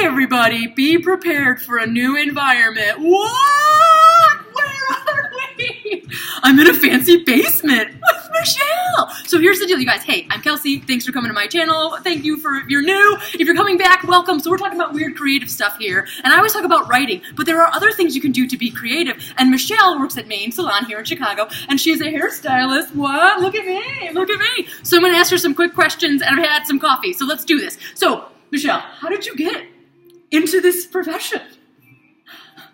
Okay, everybody, be prepared for a new environment. What? Where are we? I'm in a fancy basement with Michelle. So here's the deal, you guys. Hey, I'm Kelsie. Thanks for coming to my channel. Thank you if you're new. If you're coming back, welcome. So we're talking about weird creative stuff here. And I always talk about writing, but there are other things you can do to be creative. And Michelle works at Maine Salon here in Chicago, and she's a hairstylist. What? Look at me. Look at me. So I'm going to ask her some quick questions, and I've had some coffee. So let's do this. So, Michelle, how did you get into this profession?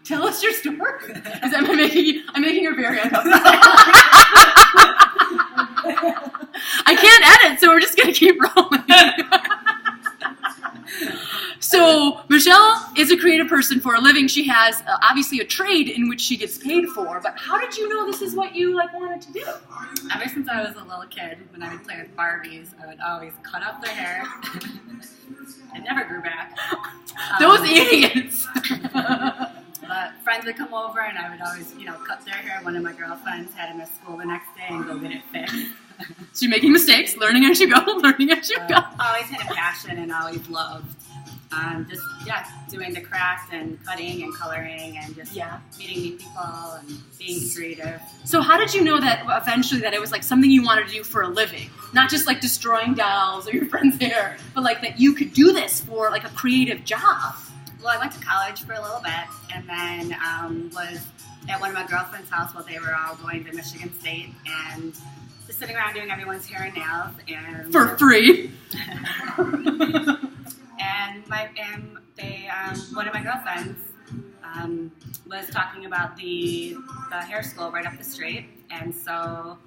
Tell us your story. I'm making her very uncomfortable. I can't edit, so we're just going to keep rolling. So Michelle is a creative person for a living. She has obviously a trade in which she gets paid for. But how did you know this is what you wanted to do? Ever since I was a little kid, when I would play with Barbies, I would always cut up their hair. It never grew back. Those idiots. But friends would come over, and I would always, cut their hair. One of my girlfriends had to miss school the next day and go get it fixed. So you're making mistakes, learning as you go, learning as you go. Always had a passion and always loved doing the craft and cutting and coloring and just meeting new people and being creative. So how did you know that eventually that it was something you wanted to do for a living? Not just destroying dolls or your friend's hair, but that you could do this for a creative job. Well, I went to college for a little bit and then was at one of my girlfriend's house while they were all going to Michigan State and just sitting around doing everyone's hair and nails. And for free. One of my girlfriends was talking about the hair school right up the street, and so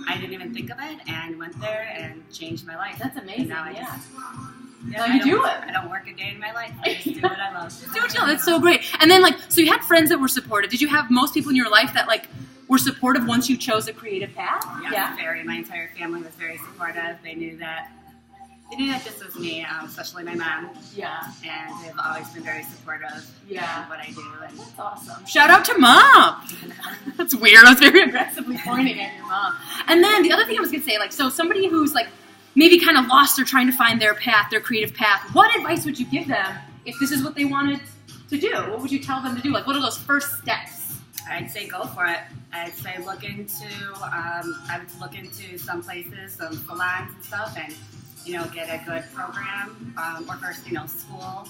I didn't even think of it and went there and changed my life. That's amazing. Now I don't work a day in my life. I just do what I love. Just do what you love. That's so great. And then so you had friends that were supportive. Did you have most people in your life that were supportive once you chose a creative path? Yeah, very. My entire family was very supportive. They knew that this was me, especially my mom. Yeah. And they've always been very supportive of what I do. And that's awesome. Shout out to Mom. That's weird. I was very aggressively pointing at your mom. And then the other thing I was going to say, so somebody who's maybe kind of lost or trying to find their path, their creative path, what advice would you give them if this is what they wanted to do? What would you tell them to do? What are those first steps? I'd say go for it. I'd say look into some places, some salons and stuff, and get a good program, or first, school.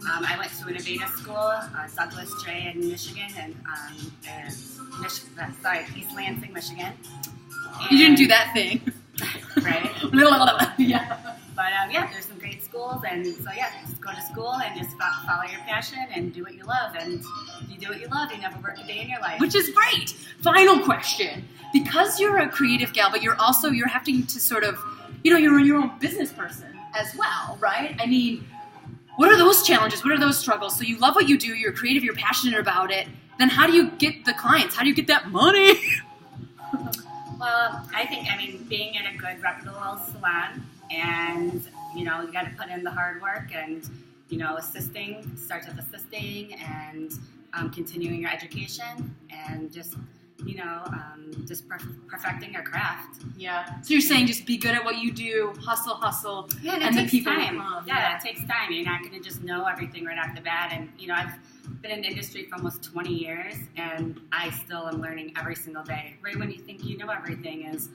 I went to an Innovative school, Douglas J in Michigan, and East Lansing, Michigan. And, you didn't do that thing. Right? Yeah. But there's some great schools, and so just go to school and just follow your passion and do what you love. And if you do what you love, you never work a day in your life. Which is great. Final question. Because you're a creative gal, but you're having to sort of, you're your own business person as well, right? I mean, what are those challenges? What are those struggles? So you love what you do, you're creative, you're passionate about it. Then how do you get the clients? How do you get that money? Well, I think, being in a good, reputable salon and, you got to put in the hard work and, start with assisting and continuing your education and just perfecting your craft. Yeah. So you're saying just be good at what you do, hustle, yeah, and it takes time. It takes time. You're not going to just know everything right off the bat. And, I've been in the industry for almost 20 years, and I still am learning every single day. Right when you think you know everything is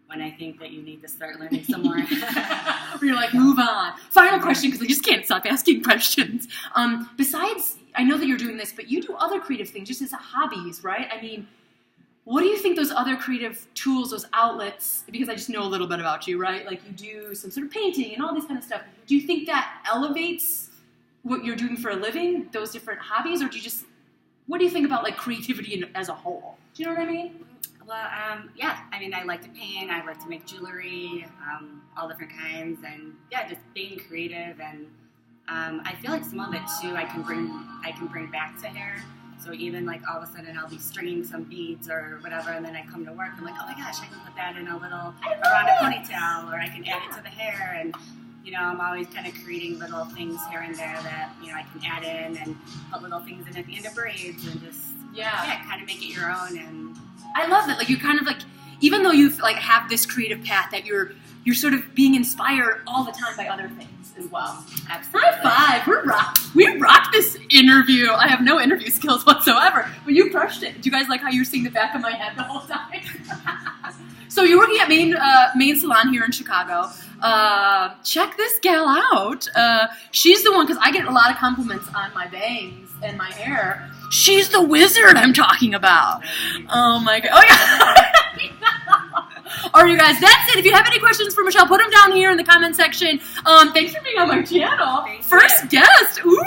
when I think that you need to start learning some more. Where you're move on. Final question, because I just can't stop asking questions. Besides, I know that you're doing this, but you do other creative things just as hobbies, right? What do you think those other creative tools, those outlets, because I just know a little bit about you, right? You do some sort of painting and all this kind of stuff. Do you think that elevates what you're doing for a living, those different hobbies? Or what do you think about creativity as a whole? Do you know what I mean? Well, I like to paint, I like to make jewelry, all different kinds, and just being creative. And I feel some of it too I can bring back to hair. So even all of a sudden I'll be stringing some beads or whatever, and then I come to work and I'm oh my gosh, I can put that in around a ponytail, or I can add it to the hair. And I'm always kind of creating little things here and there that I can add in and put little things in at the end of braids and just kind of make it your own. And I love that. You kind of even though you have this creative path, that you're sort of being inspired all the time by other things as well. Absolutely. High five. We interview. I have no interview skills whatsoever, but you crushed it. Do you guys like how you're seeing the back of my head the whole time? So you're working at Main Salon here in Chicago. Check this gal out. She's the one, because I get a lot of compliments on my bangs and my hair. She's the wizard I'm talking about. Oh my god. Oh yeah. All right, you guys, that's it. If you have any questions for Michelle, put them down here in the comment section. Thanks for being on my channel. First guest. Ooh.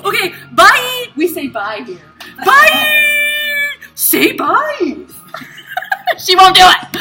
Okay, bye. We say bye here. Bye. Say bye. She won't do it.